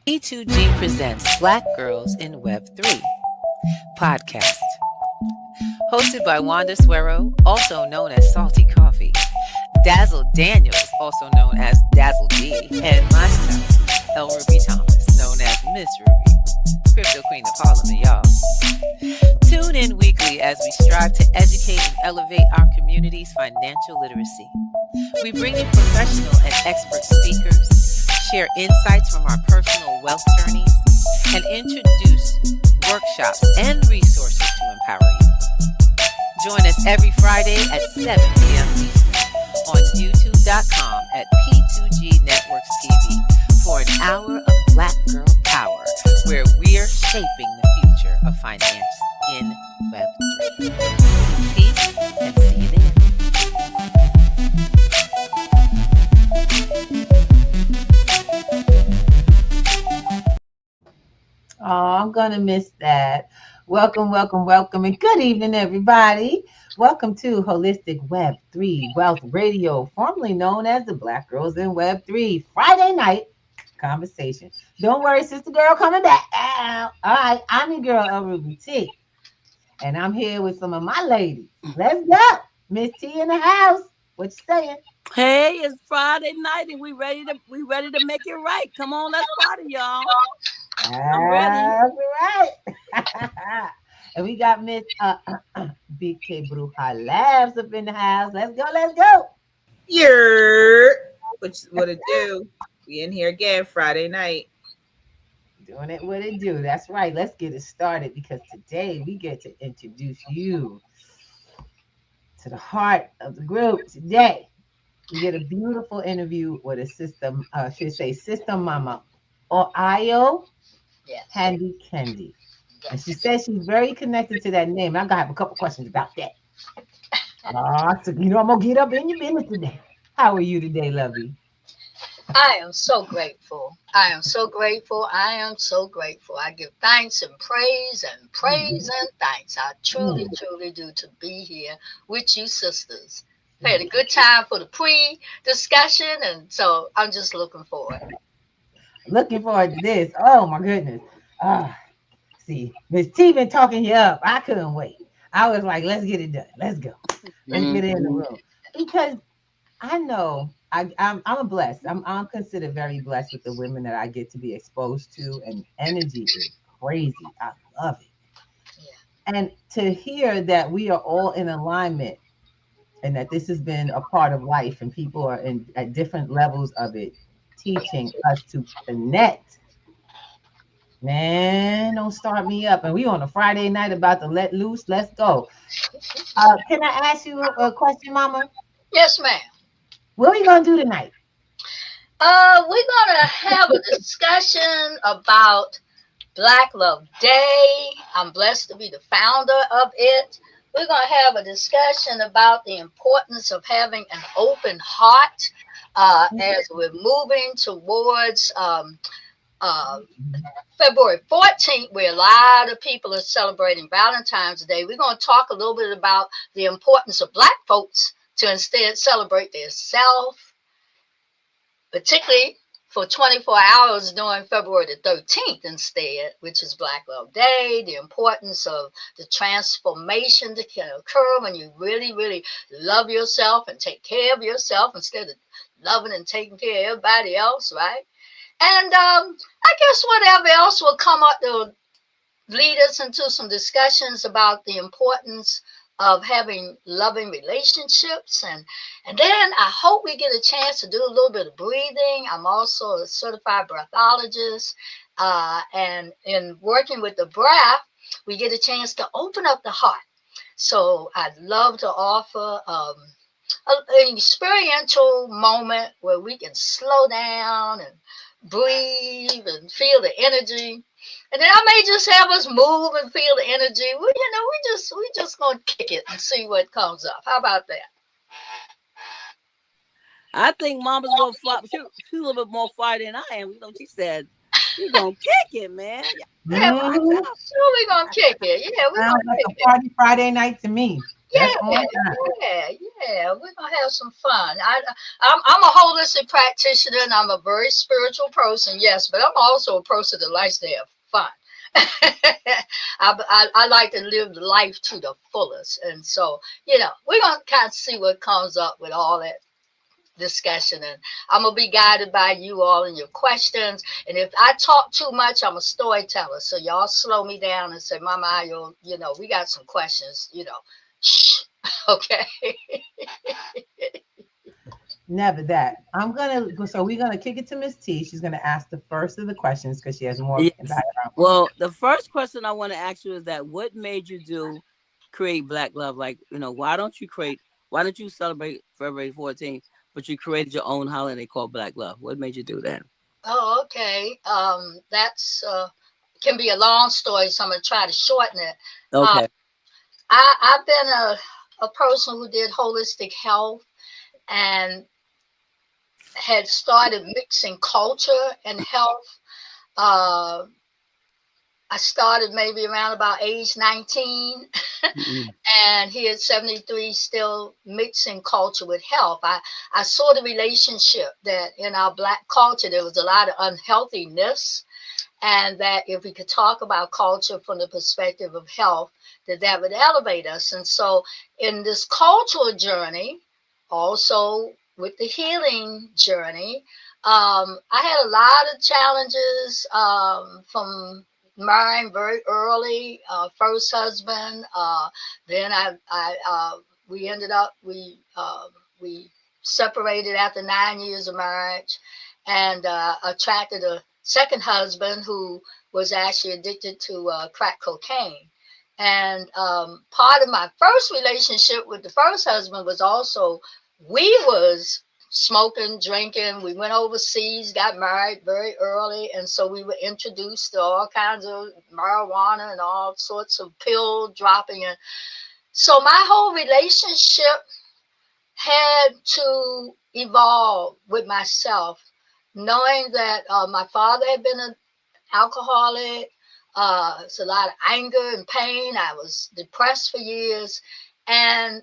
P2G presents Black Girls in Web3 podcast. Hosted by Wanda Suero, also known as Salty Coffee, Dazzle Daniels, also known as Dazzle D, and myself, El Ruby Thomas, known as Miss Ruby, Crypto Queen of Harlem, y'all. Tune in weekly as we strive to educate and elevate our community's financial literacy. We bring you professional and expert speakers, share insights from our personal wealth journeys, and introduce workshops and resources to empower you. Join us every Friday at 7 p.m. Eastern on youtube.com at P2G Networks TV for an hour of Black Girl Power, where we're shaping the future of finance in Web3. Peace and see you there. Oh, I'm going to miss that. Welcome, and good evening, everybody. Welcome to Holistic Web3 Wealth Radio, formerly known as the Black Girls in Web3 Friday night conversation. Don't worry, sister girl, coming back. All right, I'm your girl, El Ruby T, and I'm here with some of my ladies. Let's go. Miss T in the house. What you saying? Hey, it's Friday night, and we ready to make it right. Come on, let's party, y'all. I'm ready. All right. And we got Miss BK Bruja Labs up in the house. Let's go. What it do? We in here again Friday night. Doing it what it do. That's right. Let's get it started because today we get to introduce you to the heart of the group. Today we get a beautiful interview with a system, system mama, or AYO. Yes. Handy Candy. And she says she's very connected to that name. I'm going to have a couple questions about that. So, I'm going to get up in your business today. How are you today, lovey? I am so grateful. I give thanks and praise and thanks. I truly do to be here with you sisters. We had a good time for the pre-discussion, and so I'm just looking forward. Looking forward to this. Oh my goodness. See, Miss T been talking you up. I couldn't wait. I was like, let's get it done. Let's go. Let's get it in the room. Because I know I'm blessed. I'm considered very blessed with the women that I get to be exposed to, and energy is crazy. I love it. Yeah. And to hear that we are all in alignment and that this has been a part of life and people are at different levels of it, teaching us to connect. Man, don't start me up. And we on a Friday night about to let loose. Let's go. Can I ask you a question, Mama? Yes, ma'am. What are we going to do tonight? We're going to have a discussion about Black Love Day. I'm blessed to be the founder of it. We're going to have a discussion about the importance of having an open heart as we're moving towards February 14th, where a lot of people are celebrating Valentine's Day. We're going to talk a little bit about the importance of Black folks to instead celebrate their self, particularly for 24 hours during February the 13th instead, which is Black Love Day, the importance of the transformation that can occur when you really, really love yourself and take care of yourself instead of loving and taking care of everybody else, right? And I guess whatever else will come up to lead us into some discussions about the importance of having loving relationships. And then I hope we get a chance to do a little bit of breathing. I'm also a certified breathologist. And in working with the breath, we get a chance to open up the heart. So I'd love to offer an experiential moment where we can slow down and breathe and feel the energy. And then I may just have us move and feel the energy. Well, we just gonna kick it and see what comes up. How about that? I think Mama's a little she's a little bit more fire than I am. She said she's gonna kick it, man. Yeah, sure we're gonna kick it. Yeah, we're gonna like kick a party Friday night to me. Yeah, That's on time. yeah. We're gonna have some fun. I'm a holistic practitioner, and I'm a very spiritual person. Yes, but I'm also a person that likes to have fun. I like to live life to the fullest, and so we're gonna kind of see what comes up with all that discussion, and I'm gonna be guided by you all and your questions. And if I talk too much, I'm a storyteller, so y'all slow me down and say, Mama Ayo, we got some questions, shh. Okay. Never that. I'm gonna go. So we're gonna kick it to Miss T. She's gonna ask the first of the questions because she has more Yes. Well, the first question I want to ask you is that what made you create Black Love? Like, why don't you celebrate February 14th, but you created your own holiday called Black Love? What made you do that? Oh, okay. That's can be a long story, so I'm gonna try to shorten it. Uh, Okay. I've been a person who did holistic health and had started mixing culture and health. Uh, I started maybe around about age 19, Mm-hmm. and here at 73, still mixing culture with health. I saw the relationship that in our Black culture, there was a lot of unhealthiness, and that if we could talk about culture from the perspective of health, that would elevate us. And so in this cultural journey, also with the healing journey, I had a lot of challenges from marrying very early, first husband. Then we ended up, we separated after 9 years of marriage, and attracted a second husband who was actually addicted to crack cocaine. And part of my first relationship with the first husband was also, we was smoking, drinking. We went overseas, got married very early. And so we were introduced to all kinds of marijuana and all sorts of pill dropping. And so my whole relationship had to evolve with myself, knowing that my father had been an alcoholic. It's a lot of anger and pain. I was depressed for years. And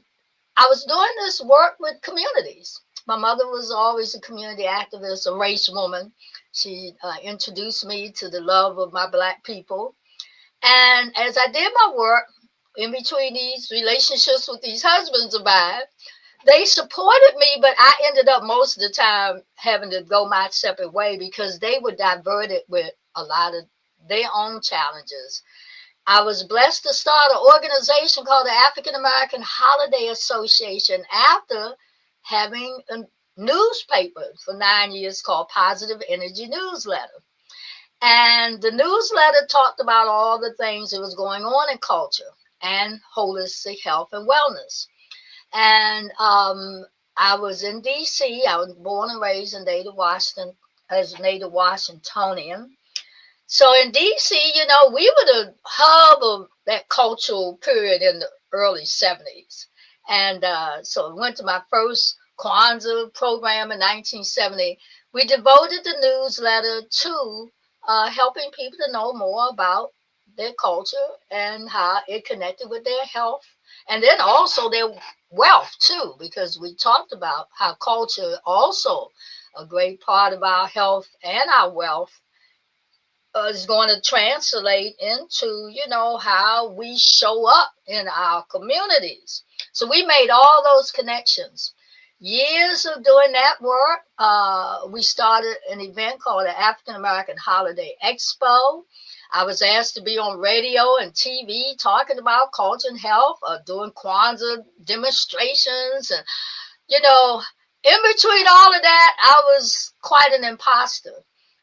I was doing this work with communities. My mother was always a community activist, a race woman. She introduced me to the love of my Black people. And as I did my work in between these relationships with these husbands of mine, they supported me, but I ended up most of the time having to go my separate way because they were diverted with a lot of their own challenges. I was blessed to start an organization called the African American Holiday Association after having a newspaper for 9 years called Positive Energy Newsletter. And the newsletter talked about all the things that was going on in culture and holistic health and wellness. And I was in D.C. I was born and raised in Native Washington as a Native Washingtonian. So in D.C., we were the hub of that cultural period in the early 70s. And so I went to my first Kwanzaa program in 1970. We devoted the newsletter to helping people to know more about their culture and how it connected with their health. And then also their wealth too, because we talked about how culture also a great part of our health and our wealth is going to translate into, how we show up in our communities. So we made all those connections. Years of doing that work, we started an event called the African American Holiday Expo. I was asked to be on radio and TV talking about culture and health, doing Kwanzaa demonstrations. And, in between all of that, I was quite an imposter.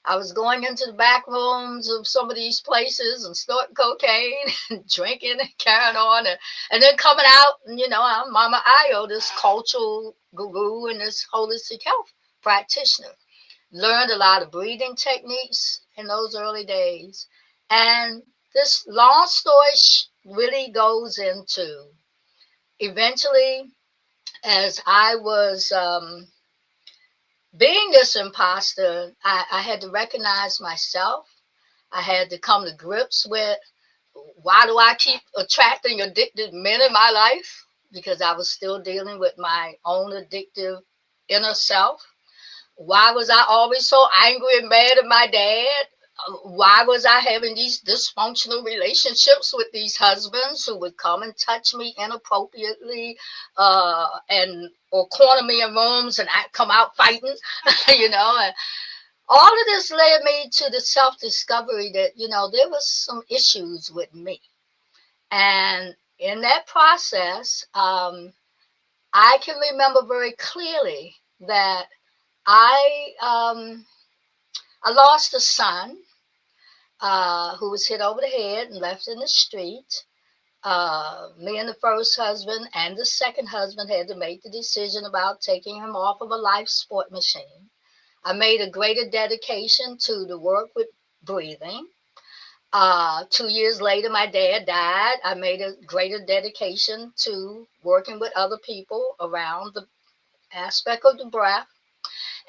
I was going into the back rooms of some of these places and snorting cocaine and drinking and carrying on. And then coming out, and, I'm Mama Ayo, this cultural guru and this holistic health practitioner. Learned a lot of breathing techniques in those early days. And this long story really goes into eventually, as I was being this imposter, I had to recognize myself. I had to come to grips with, why do I keep attracting addicted men in my life? because I was still dealing with my own addictive inner self. Why was I always so angry and mad at my dad? Why was I having these dysfunctional relationships with these husbands who would come and touch me inappropriately, and or corner me in rooms and I come out fighting, you know? And all of this led me to the self-discovery that, there was some issues with me. And in that process, I can remember very clearly that I lost a son who was hit over the head and left in the street. Me and the first husband and the second husband had to make the decision about taking him off of a life support machine. I made a greater dedication to the work with breathing. 2 years later, my dad died. I made a greater dedication to working with other people around the aspect of the breath.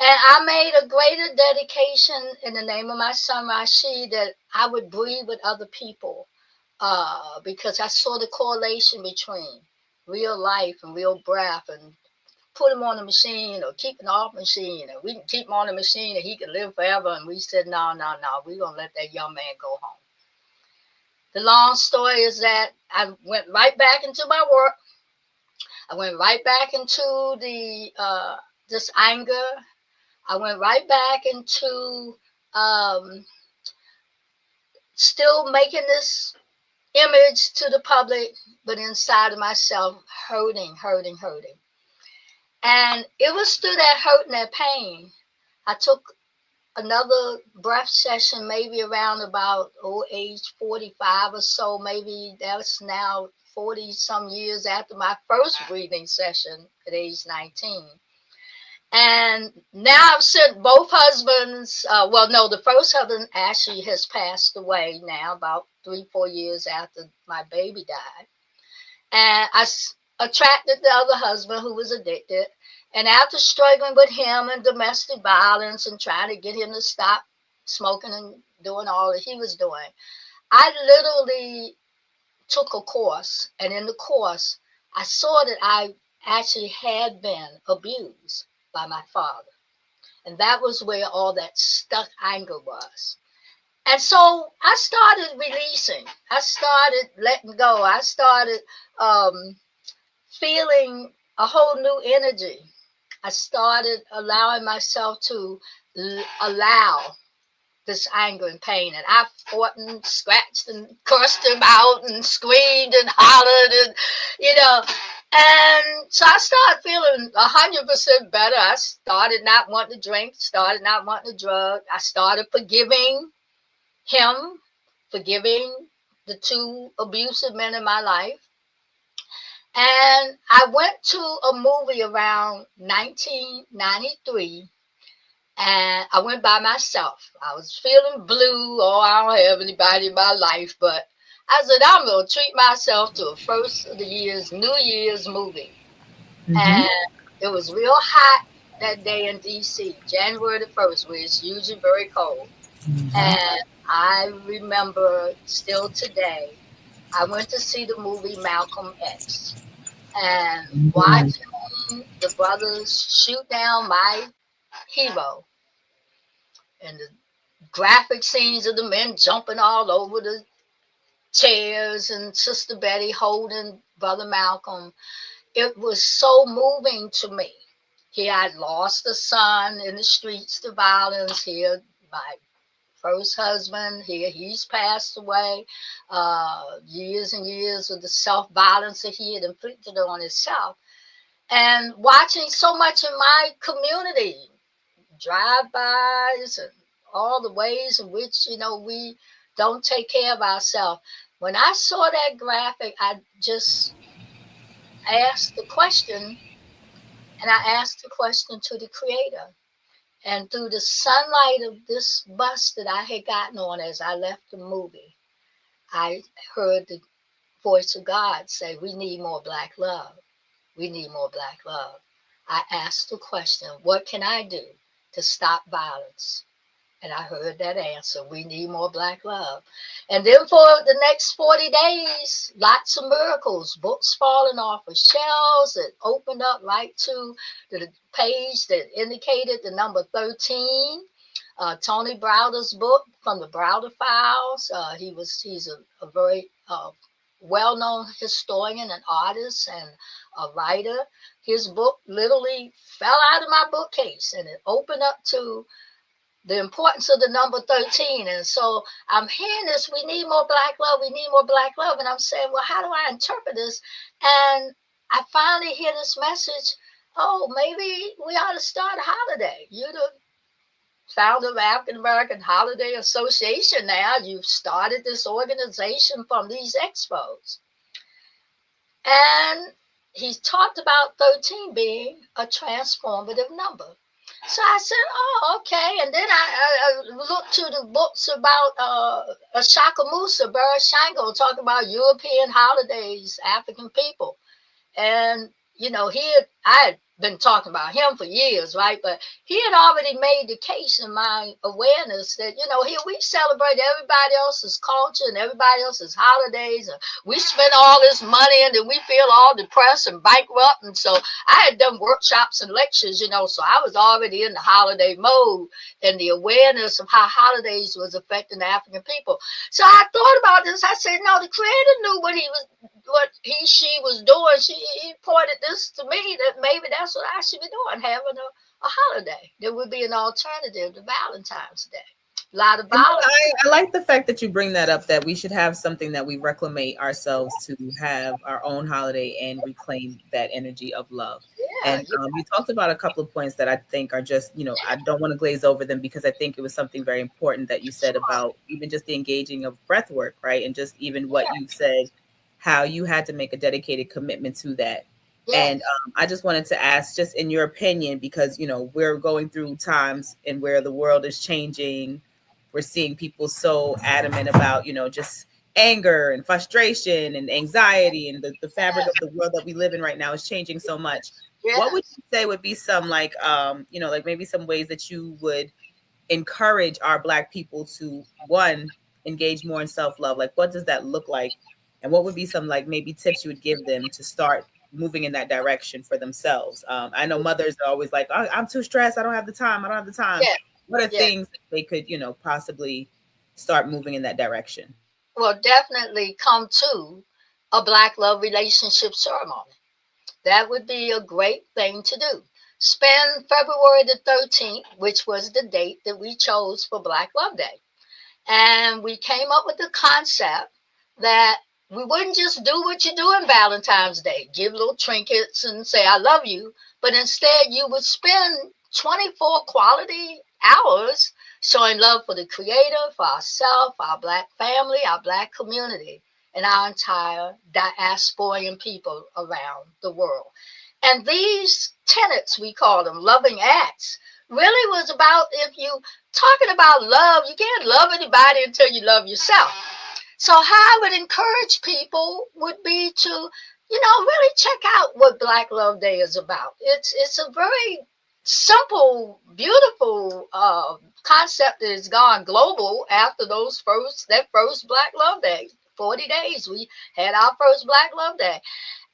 And I made a greater dedication in the name of my son, Rashid, that I would breathe with other people, because I saw the correlation between real life and real breath, and put him on the machine or keep him off the machine, and we can keep him on the machine and he can live forever. And we said, no, we're going to let that young man go home. The long story is that I went right back into my work. I went right back into the this anger. I went right back into still making this image to the public, but inside of myself, hurting. And it was through that hurt and that pain, I took another breath session, maybe around about age 45 or so. Maybe that's now 40 some years after my first breathing session at age 19. And now I've sent both husbands. The first husband actually has passed away now, about 3-4 years after my baby died. And I attracted the other husband who was addicted. And after struggling with him and domestic violence and trying to get him to stop smoking and doing all that he was doing, I literally took a course. And in the course, I saw that I actually had been abused by my father. And that was where all that stuck anger was. And so I started releasing. I started letting go. I started feeling a whole new energy. I started allowing myself to allow this anger and pain. And I fought and scratched and cursed him out and screamed and hollered and, And so I started feeling 100% better. I started not wanting to drink, started not wanting to drug. I started forgiving him, forgiving the 2 abusive men in my life. And I went to a movie around 1993, and I went by myself. I was feeling blue. I don't have anybody in my life, but I said, I'm going to treat myself to a first of the year's New Year's movie. Mm-hmm. And it was real hot that day in D.C., January the 1st, where it's usually very cold. Mm-hmm. And I remember still today, I went to see the movie Malcolm X. And watching the brothers shoot down my hero, and the graphic scenes of the men jumping all over the chairs and Sister Betty holding Brother Malcolm, it was so moving to me. Here I'd lost a son in the streets to violence. Here my first husband, here he's passed away. Years and years of the self-violence that he had inflicted on himself. And watching so much in my community, drive-bys and all the ways in which, we don't take care of ourselves. When I saw that graphic, I just asked the question, and I asked the question to the Creator. And through the sunlight of this bus that I had gotten on as I left the movie, I heard the voice of God say, we need more Black love. We need more Black love. I asked the question, what can I do to stop violence? And I heard that answer. We need more black love. And then for the next 40 days, lots of miracles, books falling off of shelves that opened up right to the page that indicated the number 13. Tony Browder's book from the Browder Files. He's a very well-known historian and artist and a writer. His book literally fell out of my bookcase and it opened up to the importance of the number 13. And so I'm hearing this, we need more black love, we need more black love. And I'm saying, well, how do I interpret this? And I finally hear this message, oh, maybe we ought to start a holiday. You're the founder of African American Holiday Association now. You've started this organization from these expos. And he talked about 13 being a transformative number. So I said, oh, okay. And then I looked to the books about Ashaka Musa, Barrett Shango, talking about European holidays, African people. And, you know, I had been talking about him for years, right? But he had already made the case in my awareness that, you know, here we celebrate everybody else's culture and everybody else's holidays. And we spend all this money and then we feel all depressed and bankrupt. And so I had done workshops and lectures, you know, so I was already in the holiday mode and the awareness of how holidays was affecting the African people. So I thought about this. I said, no, the Creator knew what she was doing. He pointed this to me that maybe that's what I should be doing, having a holiday. There would be an alternative to Valentine's Day. A lot of violence. I like the fact that you bring that up, that we should have something that we reclaim ourselves to have our own holiday and reclaim that energy of love. Yeah, and you talked about a couple of points that I think are just, you know, I don't want to glaze over them because I think it was something very important that you said about even just the engaging of breath work, right? And just even what you said, how you had to make a dedicated commitment to that. Yes. And I just wanted to ask, just in your opinion, because, you know, we're going through times and where the world is changing. We're seeing people so adamant about, you know, just anger and frustration and anxiety, and the fabric of the world that we live in right now is changing so much. Yes. What would you say would be some like, you know, like maybe some ways that you would encourage our Black people to, one, engage more in self-love? Like, what does that look like? And what would be some like maybe tips you would give them to start moving in that direction for themselves? I know mothers are always like, oh, I'm too stressed. I don't have the time. Yeah. What are things that they could, you know, possibly start moving in that direction? Well, definitely come to a Black love relationship ceremony. That would be a great thing to do. Spend February the 13th, which was the date that we chose for Black Love Day. And we came up with the concept that we wouldn't just do what you do on Valentine's Day, give little trinkets and say, I love you. But instead, you would spend 24 quality hours showing love for the Creator, for ourselves, our Black family, our Black community, and our entire diasporian people around the world. And these tenets, we call them loving acts, really was about, if you talking about love, you can't love anybody until you love yourself. So how I would encourage people would be to, you know, really check out what Black Love Day is about. It's a very simple, beautiful concept that has gone global after that first Black Love Day. 40 days, we had our first Black Love Day.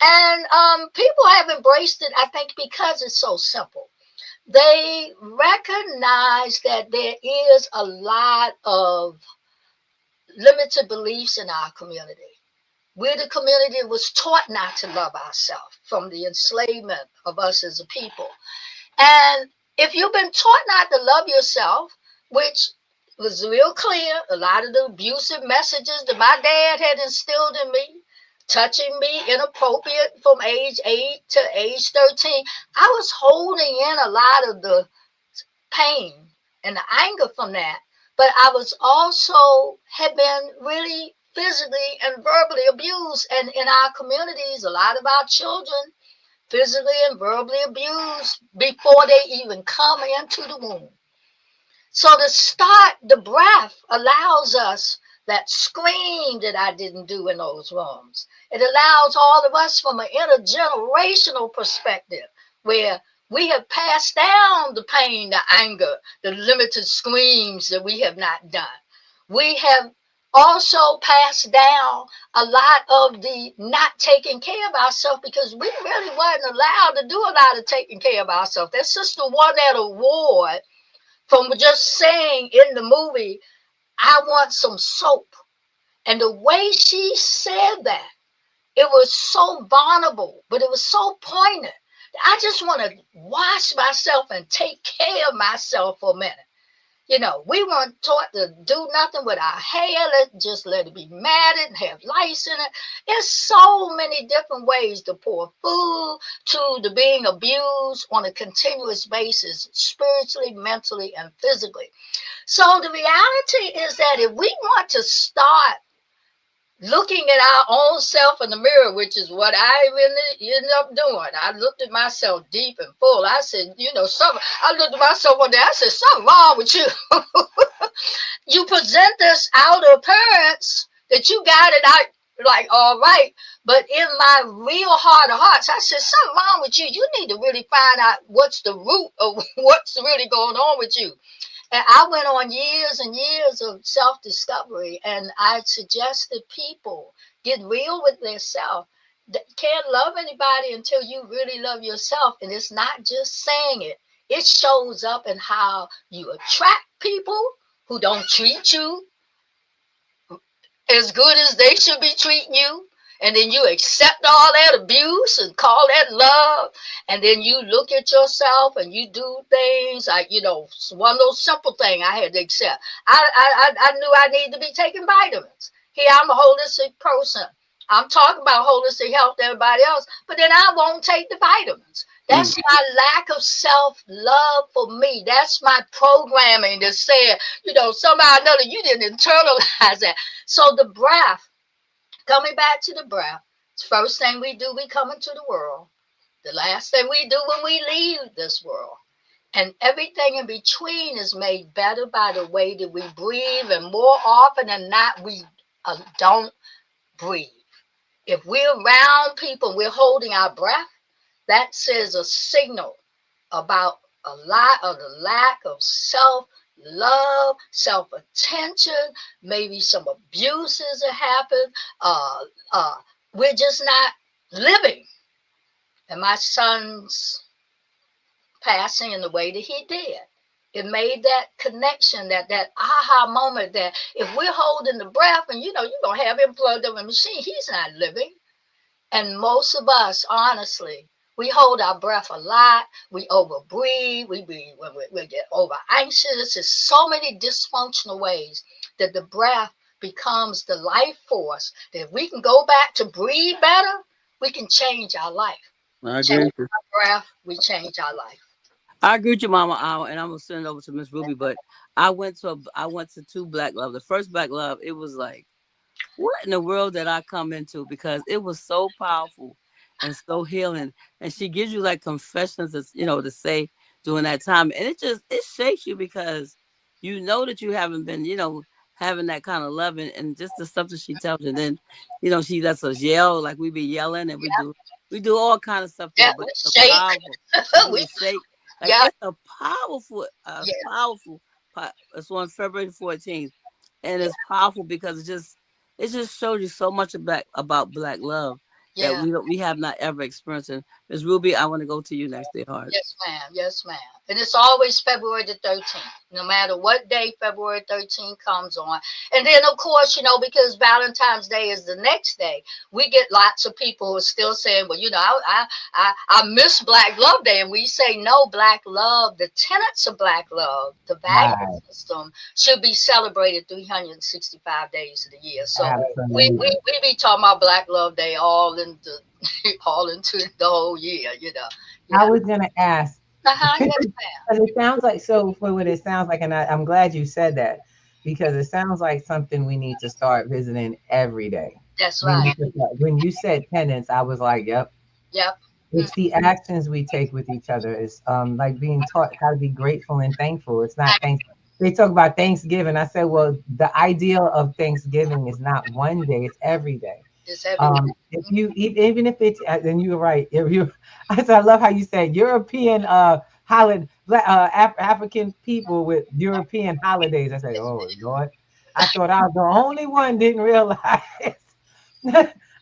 And people have embraced it, I think, because it's so simple. They recognize that there is a lot of limited beliefs in our community. We're the community that was taught not to love ourselves from the enslavement of us as a people. And if you've been taught not to love yourself, which was real clear, a lot of the abusive messages that my dad had instilled in me, touching me inappropriate from age 8 to age 13, I was holding in a lot of the pain and the anger from that. But I was also had been really physically and verbally abused. And in our communities, a lot of our children physically and verbally abused before they even come into the womb. So to start, the breath allows us that scream that I didn't do in those rooms. It allows all of us from an intergenerational perspective where We have passed down the pain, the anger, the limited screams that we have not done. We have also passed down a lot of the not taking care of ourselves because we really weren't allowed to do a lot of taking care of ourselves. That sister won that award from just saying in the movie, I want some soap. And the way she said that, it was so vulnerable, but it was so poignant. I just want to wash myself and take care of myself for a minute. You know, we weren't taught to do nothing with our hair. Just let it be matted and have lice in it. There's so many different ways to pour food, to the being abused on a continuous basis, spiritually, mentally, and physically. So the reality is that if we want to start looking at our own self in the mirror, which is what I really ended up doing. I looked at myself deep and full. I said, you know, I looked at myself one day. I said, something wrong with you. You present this outer appearance that you got it out like, all right. But in my real heart of hearts, I said, something wrong with you. You need to really find out what's the root of what's really going on with you. And I went on years and years of self-discovery, and I suggested people get real with themselves. Can't love anybody until you really love yourself. And it's not just saying it. It shows up in how you attract people who don't treat you as good as they should be treating you. And then you accept all that abuse and call that love. And then you look at yourself and you do things like, you know, one of those simple things I had to accept. I knew I needed to be taking vitamins. Here, I'm a holistic person. I'm talking about holistic health to everybody else, but then I won't take the vitamins. That's my lack of self-love for me. That's my programming that said, you know, somehow or another, you didn't internalize that. So the breath, coming back to the breath, first thing we do, we come into the world. The last thing we do when we leave this world. And everything in between is made better by the way that we breathe. And more often than not, we don't breathe. If we're around people, we're holding our breath, that says a signal about a lot of the lack of self-love, self-attention, maybe some abuses that happen. We're just not living. And my son's passing in the way that he did, it made that connection, that aha moment that if we're holding the breath and, you know, you're going to have him plugged up in a machine, he's not living. And most of us, honestly, we hold our breath a lot. We overbreathe. We get over anxious. There's so many dysfunctional ways that the breath becomes the life force. That if we can go back to breathe better, we can change our life. I agree. Change our breath, we change our life. I agree with you, Mama Al, and I'm gonna send it over to Miss Ruby. But I went to 2 Black Love. The first Black Love, it was like, what in the world did I come into? Because it was so powerful and so healing. And she gives you like confessions, to say during that time. And it shakes you because you know that you haven't been, having that kind of love and just the stuff that she tells you. And then, she lets us yell, like we be yelling and we do all kind of stuff. Yeah, but it's shake. powerful. We shake. Like, Yeah. It's a powerful, powerful. It's on February 14th. And it's powerful because it just shows you so much about Black love that we have not ever experienced. And Ms. Ruby, I want to go to you next, dear heart. Yes, ma'am. Yes, ma'am. And it's always February the 13th, no matter what day February 13th comes on. And then, of course, because Valentine's Day is the next day, we get lots of people who are still saying, well, I miss Black Love Day. And we say, no, Black love, the tenets of Black love, the value system should be celebrated 365 days of the year. So we be talking about Black Love Day all into the whole year, I was going to ask. Yes, it sounds like, so for what it sounds like, and I'm glad you said that, because it sounds like something we need to start visiting every day. That's right. When you said tenants, I was like, yep. It's the actions we take with each other. It's like being taught how to be grateful and thankful. It's not they talk about Thanksgiving. I said, well, the ideal of Thanksgiving is not one day, it's every day. It's everywhere. If you even if it's then you're right. If you, I love how you say European holiday, African people with European holidays. I say, oh Lord, I thought I was the only one didn't realize.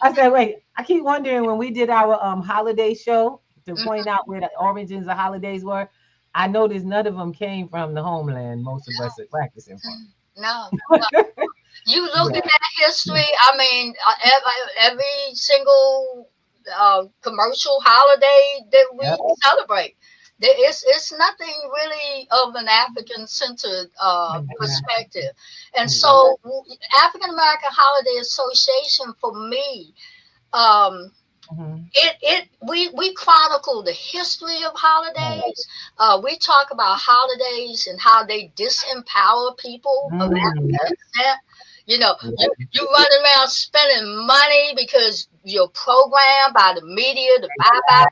I said, wait, I keep wondering when we did our holiday show to point out where the origins of holidays were. I noticed none of them came from the homeland. Most of us are practicing from. No. You look at that history. I mean, every single commercial holiday that we celebrate, it's nothing really of an African centered perspective. And so, African American Holiday Association for me, we chronicle the history of holidays. We talk about holidays and how they disempower people of African descent. You know, you running around spending money because you're programmed by the media to buy,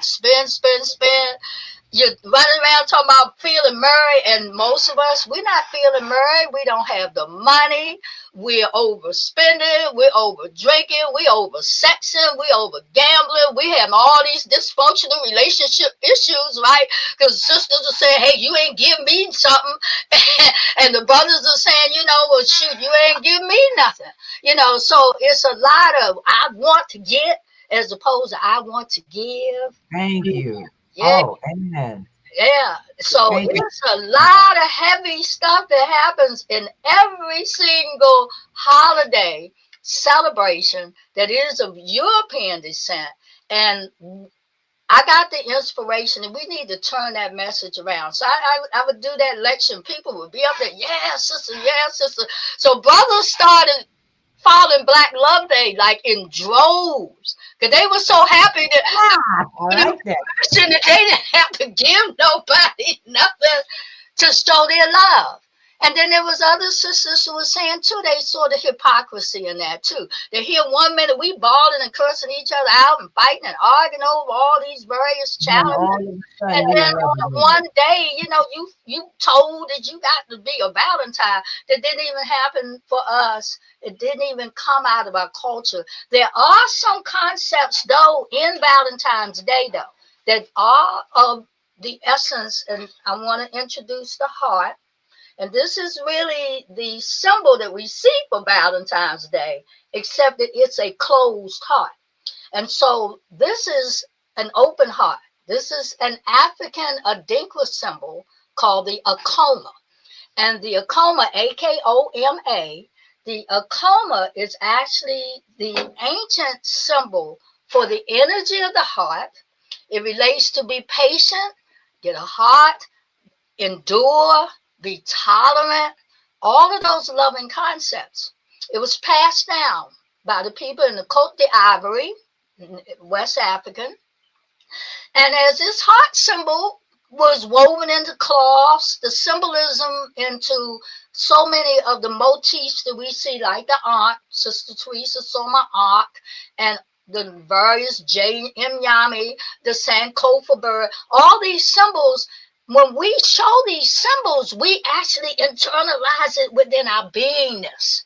spend. You're running around talking about feeling merry, and most of us, we're not feeling merry. We don't have the money. We're overspending. We're over drinking. We're over sexing. We're over gambling. We have all these dysfunctional relationship issues, right? Because sisters are saying, hey, you ain't giving me something. And the brothers are saying, you know, well, shoot, you ain't giving me nothing. You know, so it's a lot of I want to get as opposed to I want to give. Thank you. Yeah. Oh, amen. Yeah. So it's a lot of heavy stuff that happens in every single holiday celebration that is of European descent. And I got the inspiration, and we need to turn that message around. So I would do that lecture. People would be up there, yeah, sister, yeah, sister. So brothers started following Black Love Day like in droves, because they were so happy that, they didn't have to give nobody nothing to show their love. And then there was other sisters who were saying too, they saw the hypocrisy in that too. They hear 1 minute we bawling and cursing each other out and fighting and arguing over all these various challenges. And then on one day, you know, you told that you got to be a Valentine. That didn't even happen for us. It didn't even come out of our culture. There are some concepts though in Valentine's Day though that are of the essence, and I want to introduce the heart. And this is really the symbol that we see for Valentine's Day, except that it's a closed heart. And so this is an open heart. This is an African Adinkra symbol called the Akoma. And the Akoma, Akoma, the Akoma is actually the ancient symbol for the energy of the heart. It relates to be patient, get a heart, endure, be tolerant, all of those loving concepts. It was passed down by the people in the Côte d'Ivoire, West African. And as this heart symbol was woven into cloths, the symbolism into so many of the motifs that we see, like the Ankh, Sister Teresa saw my Ankh, and the various J. M. Yami, the Sankofa bird, all these symbols. When we show these symbols, we actually internalize it within our beingness.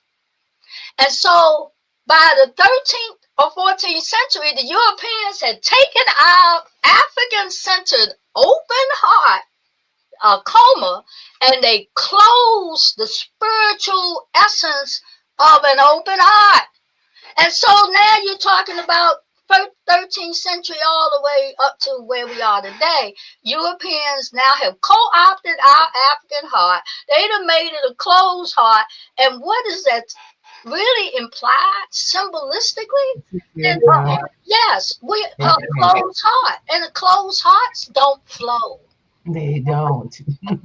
And so by the 13th or 14th century, the Europeans had taken our African-centered open heart, coma, and they closed the spiritual essence of an open heart. And so now you're talking about 13th century all the way up to where we are today. Europeans now have co-opted our African heart. They'd have made it a closed heart. And what does that really imply symbolistically? Yes, we are a closed heart. And the closed hearts don't flow. They don't.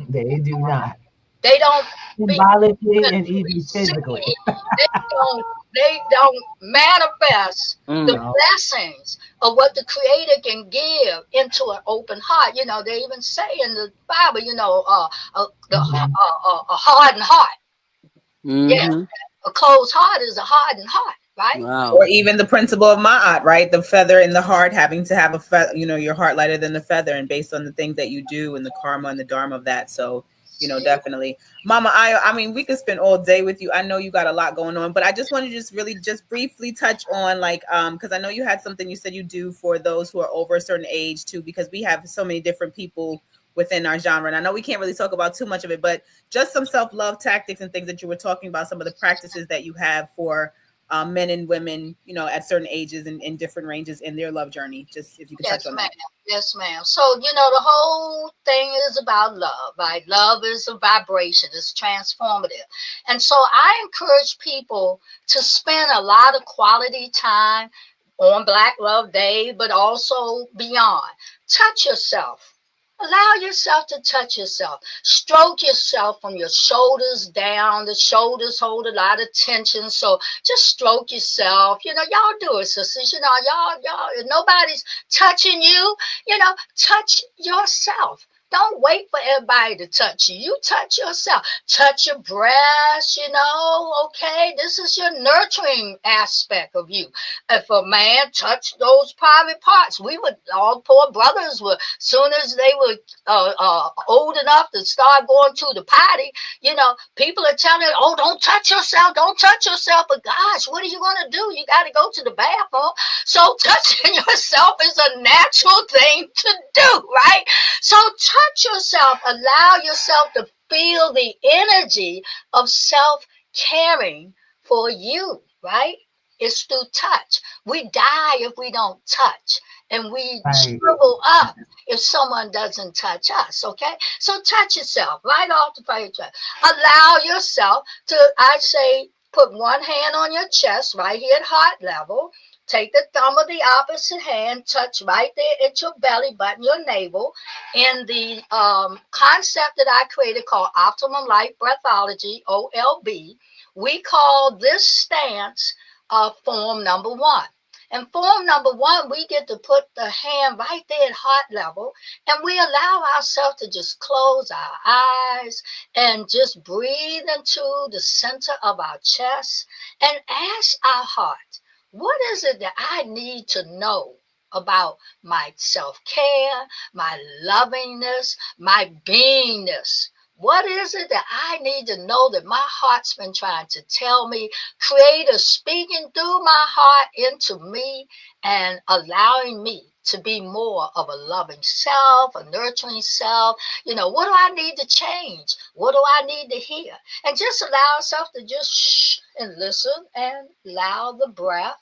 They do not. They don't. Symbolically and even physically. They don't manifest the blessings of what the Creator can give into an open heart. You know, they even say in the Bible, you know, a hardened heart. Yeah, a closed heart is a hardened heart, right? Wow. Or even the principle of Ma'at, right? The feather in the heart, having to have a feather, you know, your heart lighter than the feather, and based on the things that you do and the karma and the dharma of that. So Definitely. Mama Ayo, I mean, we could spend all day with you. I know you got a lot going on, but I just want to just briefly touch on because I know you had something you said you do for those who are over a certain age too, because we have so many different people within our genre. And I know we can't really talk about too much of it, but just some self-love tactics and things that you were talking about, some of the practices that you have for men and women, at certain ages and in different ranges in their love journey. Just if you could touch on that. Yes, ma'am. So, the whole thing is about love, right? Love is a vibration, it's transformative. And so I encourage people to spend a lot of quality time on Black Love Day, but also beyond. Touch yourself. Allow yourself to touch yourself. Stroke yourself from your shoulders down. The shoulders hold a lot of tension. So just stroke yourself. Y'all do it, sisters. Y'all, if nobody's touching you, touch yourself. Don't wait for everybody to touch you. You touch yourself. Touch your breast, okay? This is your nurturing aspect of you. If a man touched those private parts, all poor brothers were, soon as they were old enough to start going to the potty, people are telling them, oh, don't touch yourself. Don't touch yourself. But gosh, what are you going to do? You got to go to the bathroom. So touching yourself is a natural thing to do, right? So touch yourself, allow yourself to feel the energy of self-caring for you, right? It's through touch. We die if we don't touch, and we shrivel up if someone doesn't touch us, okay? So touch yourself right off the page. Allow yourself to, I say, put one hand on your chest right here at heart level. Take the thumb of the opposite hand, touch right there at your belly button, your navel, in the concept that I created called Optimum Life Breathology, OLB. We call this stance form number 1. And form number 1, we get to put the hand right there at heart level, and we allow ourselves to just close our eyes and just breathe into the center of our chest and ask our heart, what is it that I need to know about my self-care, my lovingness, my beingness? What is it that I need to know that my heart's been trying to tell me? Creator speaking through my heart into me and allowing me to be more of a loving self, a nurturing self. What do I need to change? What do I need to hear? And just allow yourself to just shh and listen and allow the breath.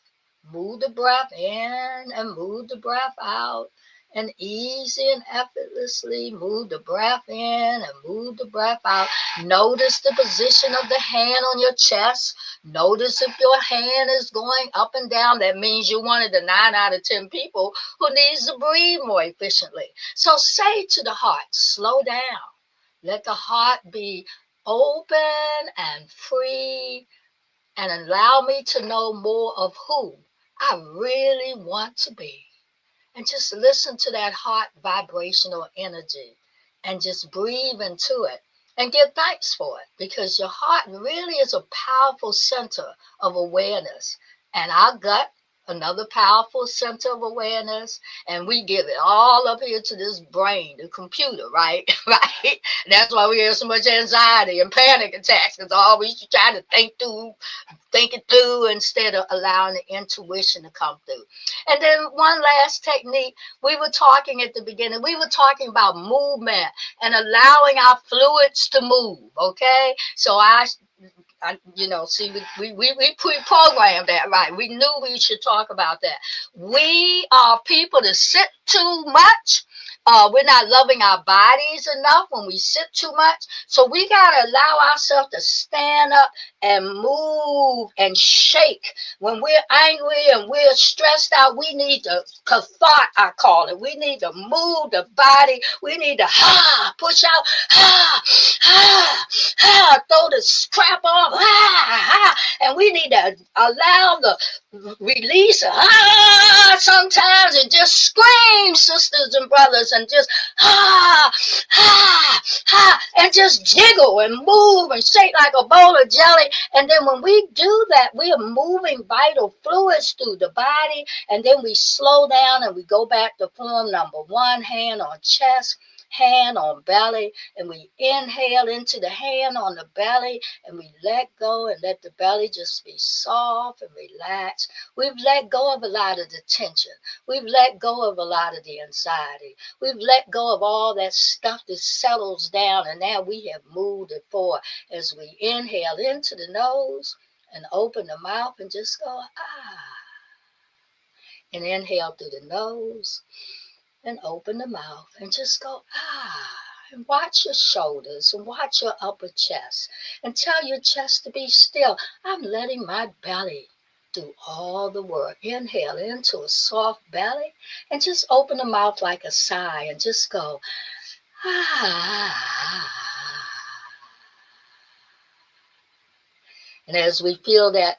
Move the breath in and move the breath out. And easy and effortlessly move the breath in and move the breath out. Notice the position of the hand on your chest. Notice if your hand is going up and down. That means you're one of the 9 out of 10 people who needs to breathe more efficiently. So say to the heart, slow down. Let the heart be open and free, and allow me to know more of who I really want to be. And just listen to that heart vibrational energy and just breathe into it and give thanks for it, because your heart really is a powerful center of awareness. And our gut, another powerful center of awareness, and we give it all up here to this brain, the computer, right? Right? That's why we have so much anxiety and panic attacks, because always you try to think it through instead of allowing the intuition to come through. And then one last technique, we were talking at the beginning, we were talking about movement and allowing our fluids to move, okay? So we pre-programmed that, right? We knew we should talk about that. We are people that sit too much. We're not loving our bodies enough when we sit too much. So we got to allow ourselves to stand up and move and shake. When we're angry and we're stressed out, we need to thought, I call it. We need to move the body. We need to push out, throw the crap off, and we need to allow the release sometimes, and just scream, sisters and brothers, and just and just jiggle and move and shake like a bowl of jelly. And then when we do that, we are moving vital fluids through the body, and then we slow down and we go back to form number 1, hand on chest. hand on belly, and we inhale into the hand on the belly, and we let go and let the belly just be soft and relaxed. We've let go of a lot of the tension. We've let go of a lot of the anxiety. We've let go of all that stuff that settles down, and now we have moved it forward as we inhale into the nose and open the mouth and just go, ah. And inhale through the nose and open the mouth and just go, ah. And watch your shoulders and watch your upper chest and tell your chest to be still. I'm letting my belly do all the work. Inhale into a soft belly and just open the mouth like a sigh and just go, ah. And as we feel that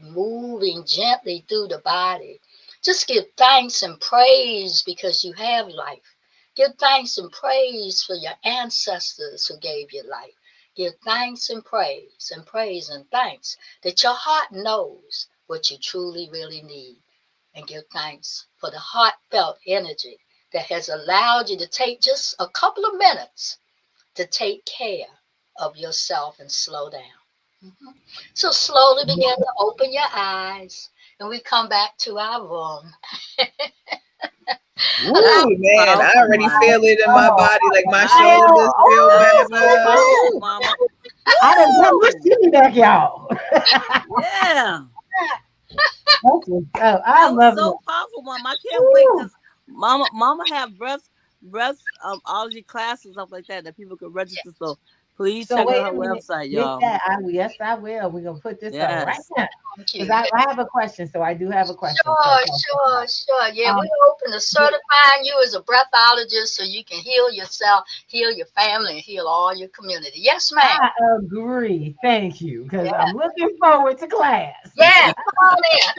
moving gently through the body, just give thanks and praise because you have life. Give thanks and praise for your ancestors who gave you life. Give thanks and praise and thanks that your heart knows what you truly, really need. And give thanks for the heartfelt energy that has allowed you to take just a couple of minutes to take care of yourself and slow down. Mm-hmm. So slowly begin to open your eyes and we come back to our room. Ooh, man, I already feel it in my body, like my shoulders feel better. Powerful, Mama. I done got my city back, y'all. Yeah. I That was love so it. powerful, Mom. I can't wait because Mama have breathology classes and stuff like that people can register. So please So check wait out her a minute. website, Get y'all. that. Yes, I will. We're gonna put this up right Yes. now. Thank Because you. I have a question. So I do have a question. Sure. Yeah, we're open to certifying you as a breathologist so you can heal yourself, heal your family, and heal all your community. Yes, ma'am. I agree. Thank you. Because I'm looking forward to class. Yeah, come on in.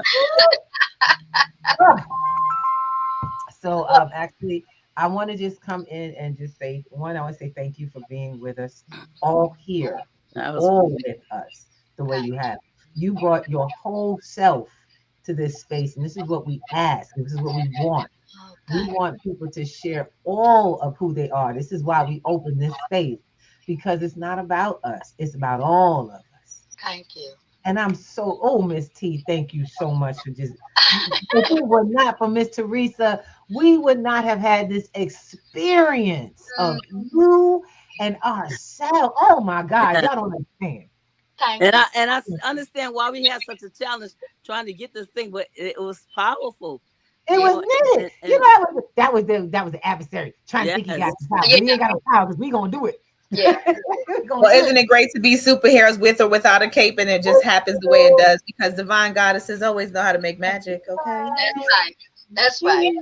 So actually, I want to just come in and just say, one, I want to say thank you for being with us all here, That was all with us the way you have. You brought your whole self to this space, and this is what we ask. This is what we want. We want people to share all of who they are. This is why we open this space, because it's not about us. It's about all of us. Thank you. And I'm so, Miss T, thank you so much for just, if it were not for Miss Teresa, we would not have had this experience of you and ourselves. Oh my God, y'all don't understand. And I understand why we had such a challenge trying to get this thing, but it was powerful. It was needed. That was the adversary trying to think he got the power, but he ain't got no power because we gonna do it. Yeah. Well, isn't it great to be superheroes with or without a cape, and it just happens the way it does because divine goddesses always know how to make magic. Okay, that's right.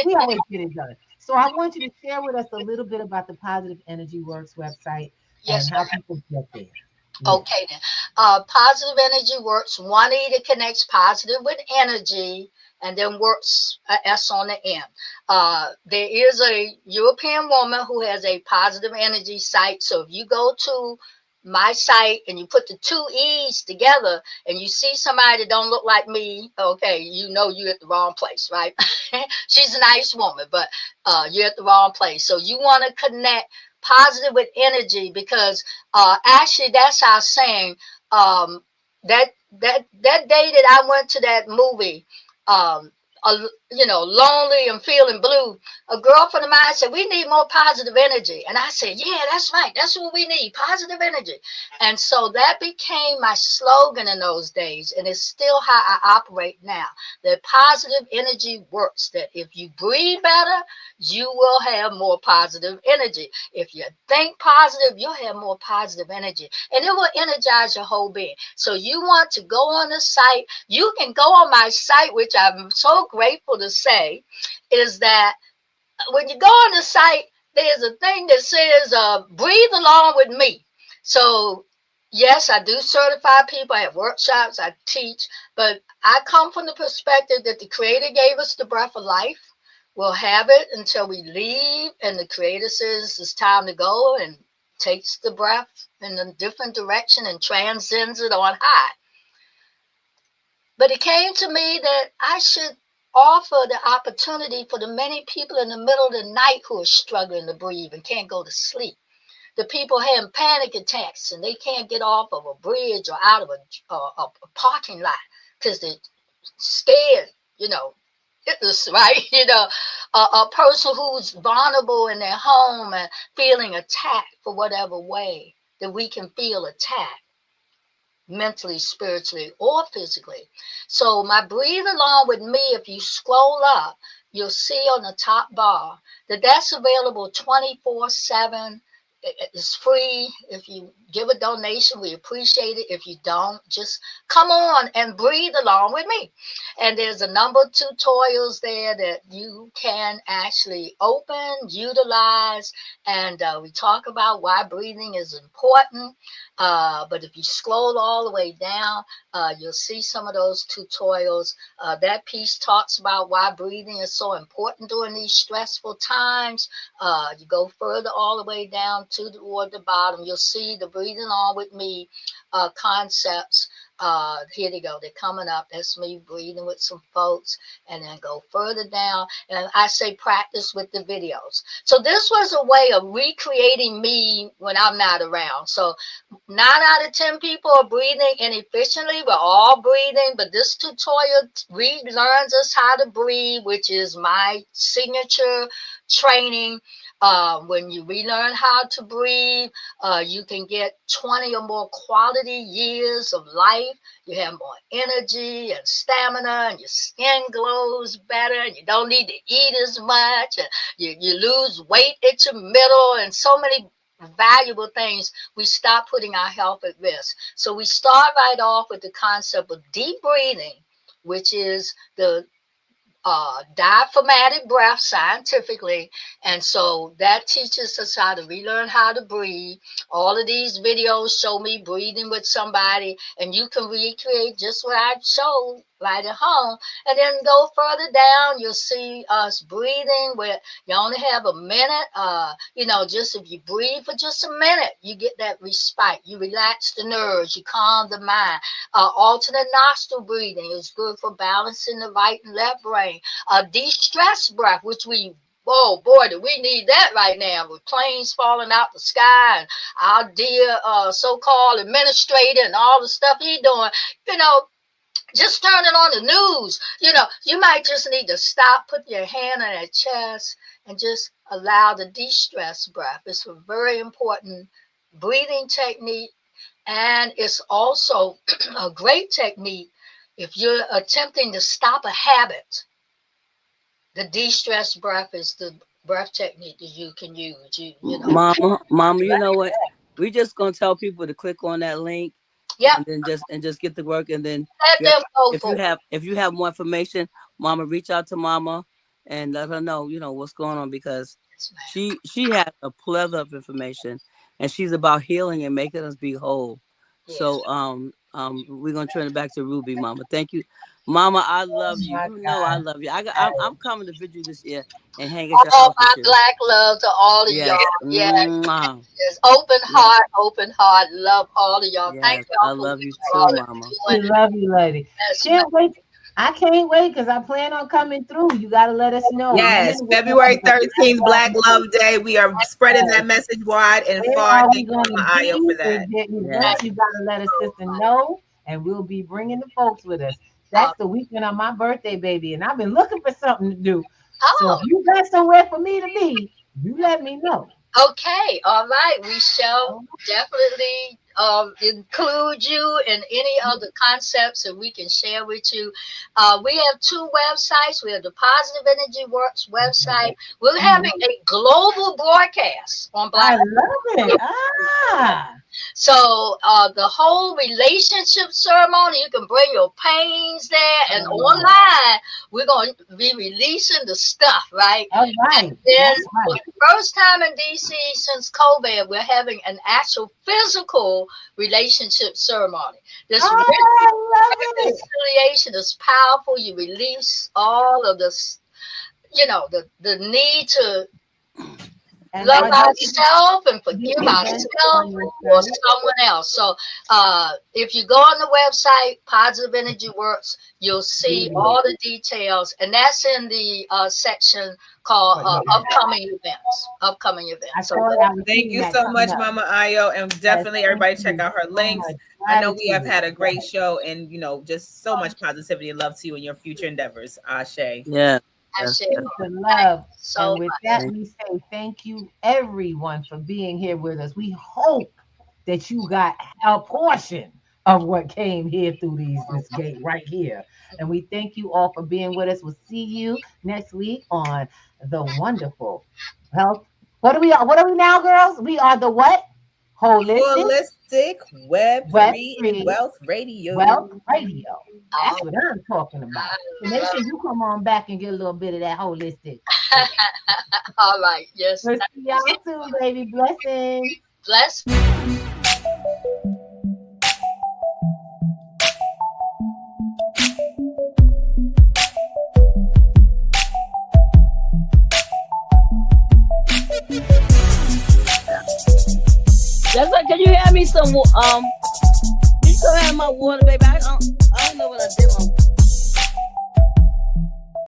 We always get it done. So I want you to share with us a little bit about the Positive Energy Works website and how people get there. Okay then. Positive Energy Works. One E that connects positive with energy, and then works S on the end. There is a European woman who has a positive energy site. So if you go to my site and you put the two E's together and you see somebody that don't look like me, okay, you know you're at the wrong place, right? She's a nice woman, but you're at the wrong place. So you want to connect positive with energy because actually that's our saying. That day that I went to that movie, lonely and feeling blue, a girlfriend of mine said, we need more positive energy. And I said, yeah, that's right. That's what we need, positive energy. And so that became my slogan in those days. And it's still how I operate now. That positive energy works. That if you breathe better, you will have more positive energy. If you think positive, you'll have more positive energy. And it will energize your whole being. So you want to go on the site. You can go on my site, which I'm so grateful to say, is that when you go on the site, there's a thing that says breathe along with me. So yes, I do certify people. I have workshops, I teach, but I come from the perspective that the Creator gave us the breath of life. We'll have it until we leave, and the Creator says it's time to go, and takes the breath in a different direction and transcends it on high. But it came to me that I should offer the opportunity for the many people in the middle of the night who are struggling to breathe and can't go to sleep. The people having panic attacks and they can't get off of a bridge or out of a parking lot because they're scared, it's right, a person who's vulnerable in their home and feeling attacked for whatever way that we can feel attacked mentally, spiritually, or physically. So my breathe along with me, if you scroll up, you'll see on the top bar that that's available 24/7. It's free. If you give a donation, we appreciate it. If you don't, just come on and breathe along with me. And there's a number of tutorials there that you can actually open, utilize, and we talk about why breathing is important. But if you scroll all the way down, you'll see some of those tutorials. That piece talks about why breathing is so important during these stressful times. You go further all the way down toward the bottom, you'll see the breathing on with me concepts. Here they go. They're coming up. That's me breathing with some folks. And then go further down. And I say practice with the videos. So this was a way of recreating me when I'm not around. So 9 out of 10 people are breathing inefficiently. We're all breathing. But this tutorial relearns us how to breathe, which is my signature training. When you relearn how to breathe, you can get 20 or more quality years of life. You have more energy and stamina, and your skin glows better, and you don't need to eat as much. And you lose weight at your middle, and so many valuable things. We stop putting our health at risk. So we start right off with the concept of deep breathing, which is the diaphragmatic breath scientifically. And so that teaches us how to relearn how to breathe. All of these videos show me breathing with somebody, and you can recreate just what I showed right at home. And then go further down, you'll see us breathing where you only have a minute. Just if you breathe for just a minute, you get that respite. You relax the nerves, you calm the mind. Alternate nostril breathing is good for balancing the right and left brain. De-stress breath, which oh boy, do we need that right now with planes falling out the sky and our dear so-called administrator and all the stuff he's doing. Just turn it on the news. You might just need to stop, put your hand on your chest, and just allow the de-stress breath. It's a very important breathing technique, and it's also a great technique if you're attempting to stop a habit. The de-stress breath is the breath technique that you can use. Mama, you know what? We're just gonna tell people to click on that link. Yeah. And then just get to work. And then Let them go for it. if you have more information, Mama, reach out to Mama and let her know, what's going on, because she has a plethora of information, and she's about healing and making us be whole. Yes. So we're gonna turn it back to Ruby, Mama. Thank you, Mama. I love you. I love you. I'm coming to visit you this year and hang at your house. All my black love to all of y'all. Yes. Open heart. Love all of y'all. Yes. Thank y'all. I love you too, Mama. We love you, lady. Can't wait. I can't wait because I plan on coming through. You got to let us know. Yes, February 13th, Black Love Day. We are spreading that message wide and far. Thank you, AYO, for that. You got to let a sister know, and we'll be bringing the folks with us. That's the weekend of my birthday, baby, and I've been looking for something to do. So if you got somewhere for me to be, you let me know. Okay, all right. We shall definitely include you in any of the concepts that we can share with you. We have 2 websites. We have the PositivEnergyWorks website. We're having a global broadcast on Black. I love it. So the whole relationship ceremony, you can bring your pains there, and online we're going to be releasing the stuff, right? All right. And then for the first time in DC since COVID, we're having an actual physical relationship ceremony. This reconciliation is powerful. You release all of this, the need to And love are you ourselves and forgive doing events on ourselves your or site? someone else. So if you go on the website, Positive Energy Works, you'll see all the details. And that's in the section called upcoming events. Upcoming events. So thank you so much, Mama Ayo. And definitely everybody check out her links. I know we have had a great show, and just so much positivity and love to you in your future endeavors. Ashe. Yeah. Love. So and with that, we say thank you, everyone, for being here with us. We hope that you got a portion of what came here through this gate right here. And we thank you all for being with us. We'll see you next week on the wonderful health. What are we now, girls? We are the what? Holistic Web3 and Wealth Radio. That's what I'm talking about. So make sure you come on back and get a little bit of that holistic. All right. Yes. We'll see y'all soon, baby. Blessings. Bless. That's like, can you hand me some? You still have my water, baby? I don't know what I did.